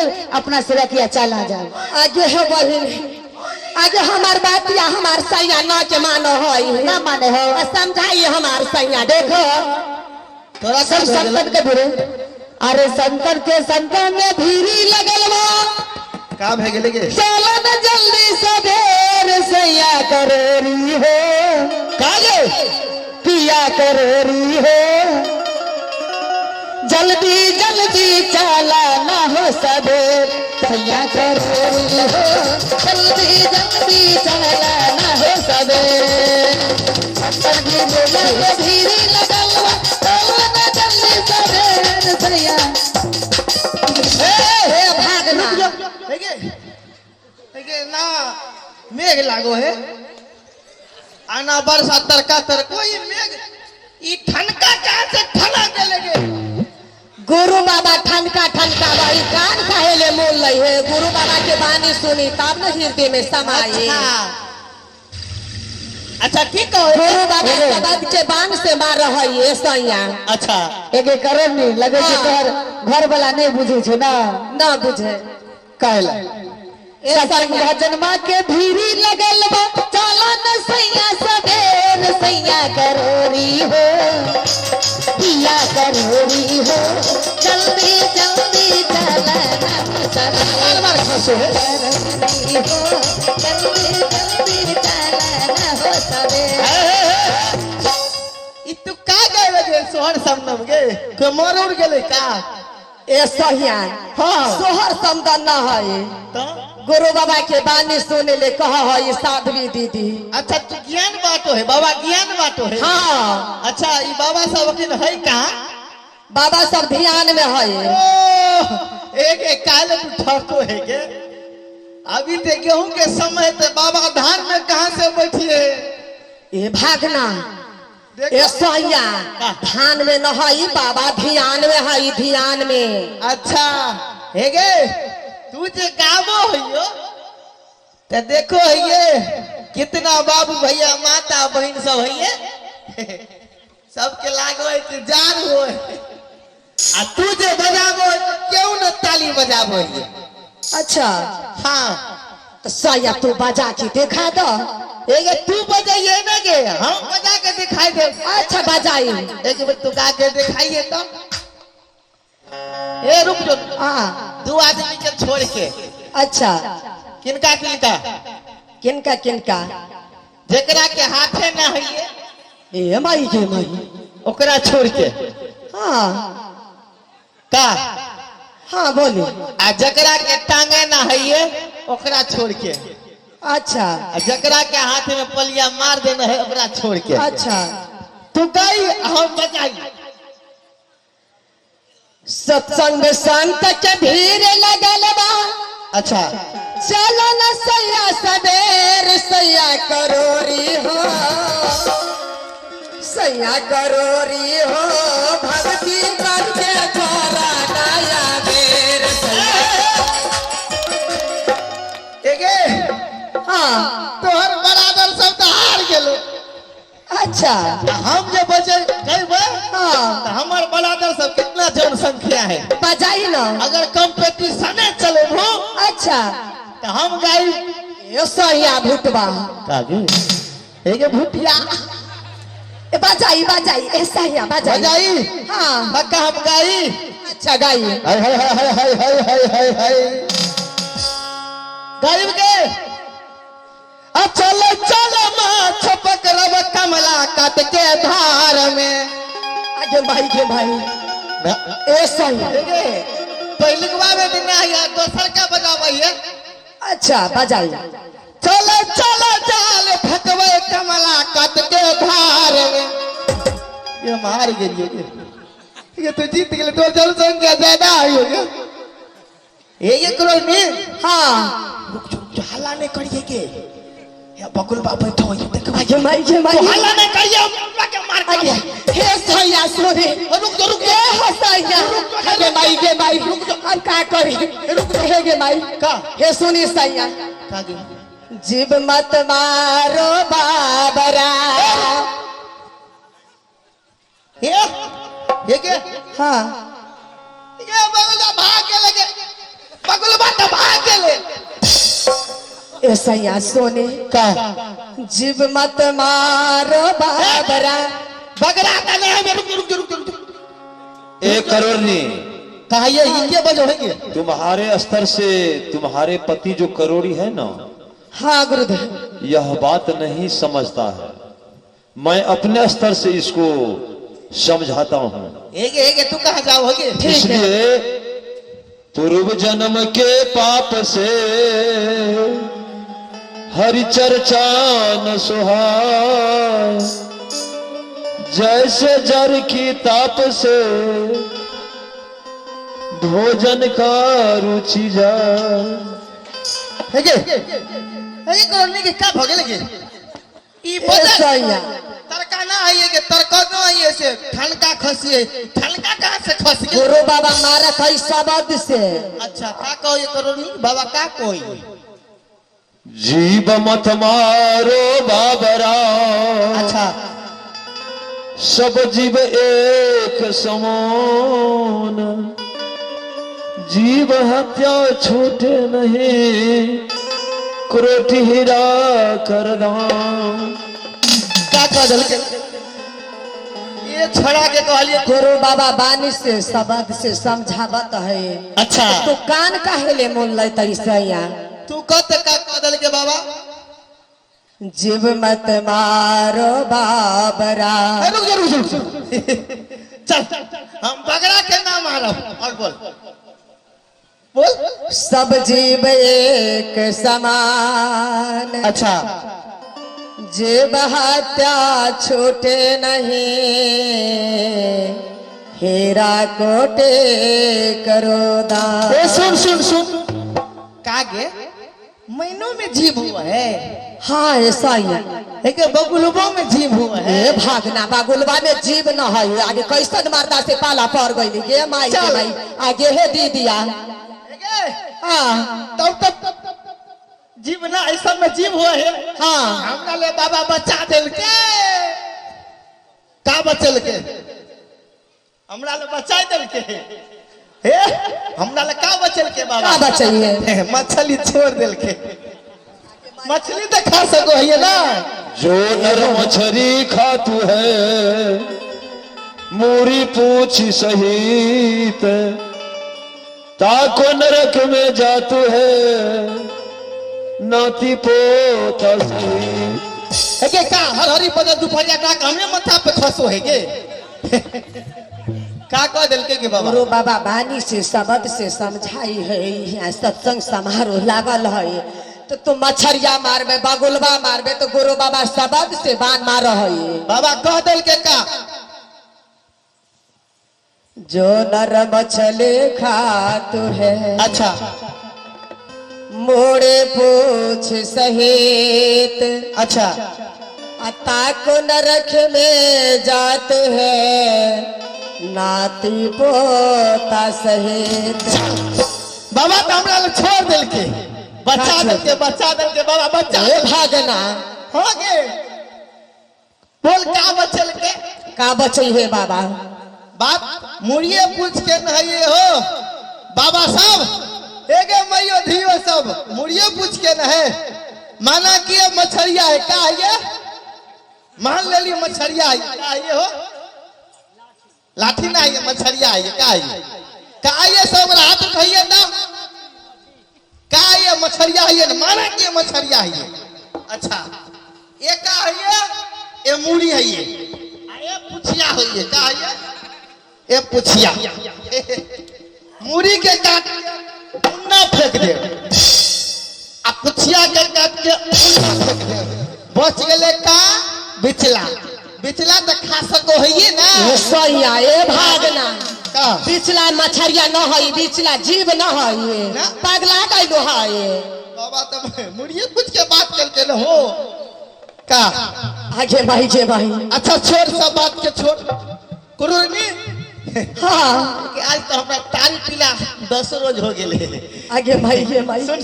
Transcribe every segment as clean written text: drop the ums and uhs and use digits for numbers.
रे अपना सिरा किया चला जाओ आगे है बहिन आगे हमार बात या हमार सैया न के मानो है ना माने हो समझाइए हमार सैया देखो थोड़ा सब संकट के भरे अरे संकट के संकट में भीरी लगल बा का भे गेले के चलो न जल्दी सवेर सैया करेरी हो कागे पिया करेरी हो जल्दी जल्दी चला ना हो सवेर सैया करेरी हो जल्दी जल्दी चला ना हो सवेर भीरी लगल बा चलो न जल्दी सवेर सैया भागना ना मेघ लागो है आना बरसा तरका तर कोई मेघ ई ठनका कहां से ठना के लगे गुरु बाबा ठनका ठनका भाई कान काहेले मोल लई है गुरु बाबा के बानी सुनी तब न हृदय में समाई अच्छा ठीक है गुरु बाबा के बान से मार रही है सैया अच्छा एक करम नहीं लगे हाँ। तोहर घर वाला नहीं बुझे छो ना ना बुझे कहला सत्संग भजन माँ के भीरी लगल बा चलो न सैया सवेर सैया करोरी हो पिया करोरी हो जल्दी जल्दी चला ना सवेर करोरी हो जल्दी जल्दी चला ना हो सवेर ई तू का गए लगे सोहर समनम के को मोर उड़ गेले का ए सैया हां सोहर समदन न है तो गुरु बाबा के बानी सुने ले कह है साध्वी दीदी अच्छा तू ज्ञान बाटो है बाबा ज्ञान बाटो है हाँ अच्छा ई बाबा सब अखिन है कहां बाबा सब ध्यान में है ओ एक एक काले तू ठको है के अभी ते गेहूं के समय ते बाबा धान में कहां से बैठिए ए भागना देखो ए सैया धान में न है बाबा ध्यान में है ध्यान में अच्छा हे गे तू जे गावो हइयो ते देखो हइये कितना बाबू भैया माता बहन सब हइये सबके लागो है कि जार हो आ तू जे बजाबो क्यों न ताली बजाबो हइये अच्छा हां तो सैया तू बजा के देखा दो एगे तू बजाइए ना गे हम बजा के दिखाई दे अच्छा बजाई एक बार तू गा के दिखाइए तो ए रुक जो हाँ दो आदमी के छोड़ के अच्छा किनका किनका किनका किनका जेकरा के हाथे ना हइये ए माई के माई ओकरा छोड़ के हाँ का हाँ बोली आ जकरा के टांगे ना हइये ओकरा छोड़ के अच्छा आ जकरा के हाथ में पलिया मार देना है ओकरा छोड़ के अच्छा तू गाई हम बजाई सत्संग संत के भीड़ लगल बा अच्छा चलो न सैया सवेर सैया करोरी हो सैया करोरी हो भक्ति करके छोरा नया बेर एगे हाँ तोहर बराबर सब तो हार गेलो अच्छा हम जे बजे कहबे हाँ हमार बराबर सब कितना जनसंख्या है बजाई ना अगर कंपटीशन चले हो अच्छा तो हम गाई ए सैया भूतबा कागे एगे भूतिया ए बजाई बजाई ए सैया बजाई बजाई हाँ पक्का हम गाई अच्छा गाई हाय हाय हाय हाय हाय हाय हाय हाय गायब के चलो चलो माँ छपक रब कमला कट के धार में आगे भाई के भाई ए सैया एगे पहले के बाद दिन ना या दोसर का बजावे है अच्छा बजाई चलो चलो जाल फकवे कमला कट के धार में ये मार गेलिए ये तो जीत गेले तो जनसंख्या ज्यादा आई हो ये करो ने हाँ रुक जो हल्ला नहीं करिए के या बकुल बाबा बैठो है देखो आगे माई के माई हल्ला नहीं करिए हमरा के मार आगे हे सैया सुने रुक ए हो सैया आगे माई के माई रुक जो अब का करी रुक हे गे माई का हे सुनी सैया कागे जीव मत मारो बाबरा ये के हाँ ये बगला भाग के लगे ऐसा यहाँ सोने का जीव मत मारो बाबरा। बगरा का नहीं है, रुक। 1 करोड़ नहीं, कहा ये इनके बजो होंगे। तुम्हारे स्तर से तुम्हारे पति जो करोड़ी है ना, हाँ गुरुदेव। यह बात नहीं समझता है। मैं अपने स्तर से इसको समझाता हूँ। एक तू कहाँ जाओ होगे। इसलिए पूर्व जन्म के पाप से हरि चर्चा न सुहाए, जैसे जर की ताप से भोजन का रुचि जाए। करोड़नी के क्या भोगे लगे ई ऐसा यहाँ तरका ना आइए के तरका ना आइए से ठनका खसिए, ठनका कहाँ से खस गए। गुरु बाबा मारा था शब्द से। अच्छा का कहो ये करोड़नी बाबा का कोई जीव मत मारो बाबरा, अच्छा सब जीव एक समान, जीव हत्या छूटे नहीं, क्रोध हीरा कर दाम। का कदल के ये छड़ा के कहलिए। गुरु बाबा बानी से शब्द से समझावत है। अच्छा तू कान काहे ले मोल ले तैसा यहाँ। तू कत का कदल के बाबा जीव मत मारो बाबरा। रुक चल हम बगड़ा के नाम आ रहा और बोल सब जीव एक समान, अच्छा जीव हत्या छूटे नहीं, हीरा कोटे करो दान। ए सुन कागे महीनों में जीव हुआ है। हाँ ऐसा ही है। एक बगुलबा में जीव हुआ है। ए भागना बागुलबा में जीव न है। आगे कैसन मर्दा से पाला पड़ गई गे माई के भाई आगे है दीदिया। हाँ तब जीव ना ऐसा में जीव हुआ है। हाँ हमरा ले बाबा बचा दिल के का बचल के हमरा ले बचा दिल के हे हमरा ले का बचल के बाबा का बचाइए मछली छोड़ दिल के मछली तो खा सको है ना। जो नर मछली खातू है मूरी पूछ सहित, ताको नरक में जातू है नाती पोता सहित। है के का हर हरी बदल दुपहरिया का हमने माथा पे खसो है के का कह दिल के बाबा। गुरु बाबा बानी से शब्द से समझाई है। यहाँ सत्संग समारोह लागल है तो तुम मछरिया मारबे बगुलबा मारबे तो गुरु बाबा शब्द से बान मार है। बाबा कह दिल के का जो नर मछली खातू है, अच्छा मोड़े पूछ सहित, अच्छा अता को नरक में जाते हैं नाती पोता सहित। बाबा तो हमरा लोग छोड़ दिल के बचा दिल के बाबा बचा ए भागना हो गे बोल का बचल के का बचई है बाबा। बाप मुड़िए पूछ के नहिए हो बाबा साहब एगे मैयो धियो सब मुड़िए पूछ के न है माना कि ये मछरिया है का ये मान ले ली मछरिया है का ये हो लाठी ना ये मछरिया है का ये सब हाथ कहिए ना का ये मछरिया है ना माना कि ये मछरिया है। अच्छा ये का है ये मुड़ी है ये पुछिया है ये का है ये पुछिया मुड़ी के काट उन्ना फेंक दे आ पुछिया के काट के उन्ना फेंक दे बच गेले का बिचला बिचला तो खा सको है ना। ए सैया ए भागना का बिचला मछरिया न है बिचला जीव न है ना? पगला कैलो है। बाबा तो मुड़िए कुछ के बात करके न हो का आगे भाई जे भाई। अच्छा छोड़ सब बात के छोड़ कुरुनी हाँ कि आज तो हमरा तारी पीला 10 रोज हो गेले। आगे भाई जे भाई। सुन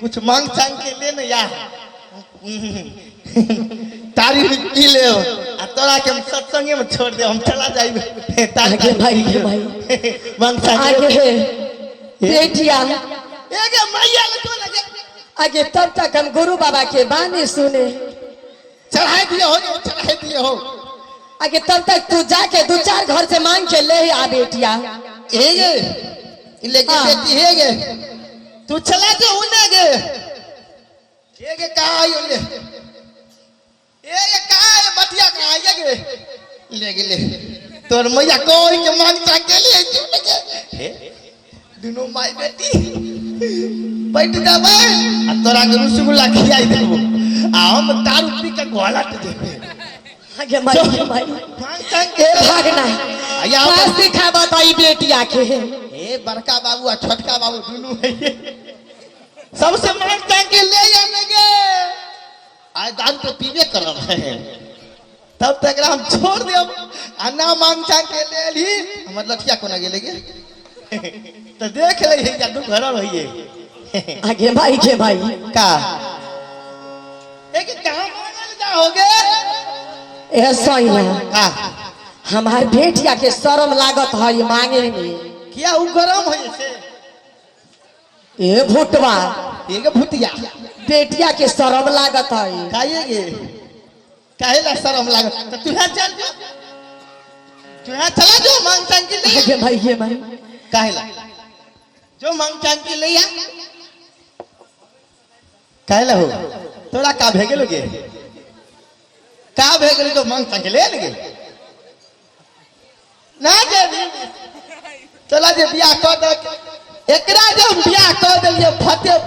कुछ मांग चांग के ले न यार तारी पी ले आ तोरा के हम सत्संगे में छोड़ दे हम चला जाइबे आगे भाई जे भाई। मांग चांग आगे है बेटिया एगे मैया ले तो लगे आगे तब तक हम गुरु बाबा के बानी सुने। चढ़ाई दिए हो, चढ़ाई दिए हो। आगे तब तक तू जाके 2-4 घर से मांग के ले आ बेटिया। हेगे लेके हाँ। बेटी हेगे तू चला के उन्हें गे हेगे कहाँ आई उन्हें ये कहाँ है बटिया कहाँ आई गे ले गे ले तोर मैया कोई के मांग चाक के लिए हे दोनों माई बेटी बैठ जा बे आ तोरा के रसगुल्ला खिलाई देबो आ हम दारू पी के गोला दे देबे आगे माई मांग चाक के भागना आया क्या सिखा बताई बेटिया के। ए बड़का बाबू और छोटका बाबू दोनों है ये सबसे मांग चाक के ले आने गे आज दारू तो पीबे करम है तब तक हम छोड़ देब आ ना मांग चाक के ले ली हमर लठिया कोना गेले गे तो देख ले या तू घर रहिए आगे भाई के भाई का एक कहां मांगल जा होगे ऐसा ही ना का हमार बेटिया के शर्म लागत है मांगे में। क्या उ गरम है से ए भुटवा एक भूतिया बेटिया के शर्म लागत है। खाइएगे काहे ला शर्म लागत तो तू चल जो तू चला जो मांग चाक के ले आगे भाई के भाई काहे ला जो मांग चाक के ले आ काहे ला हो तोरा का भेगेलो गे का भेगेलो जो मांग चाक के ले लगे ना दे चला जे बियाह कर दे एकरा जे बियाह कर देलिए फते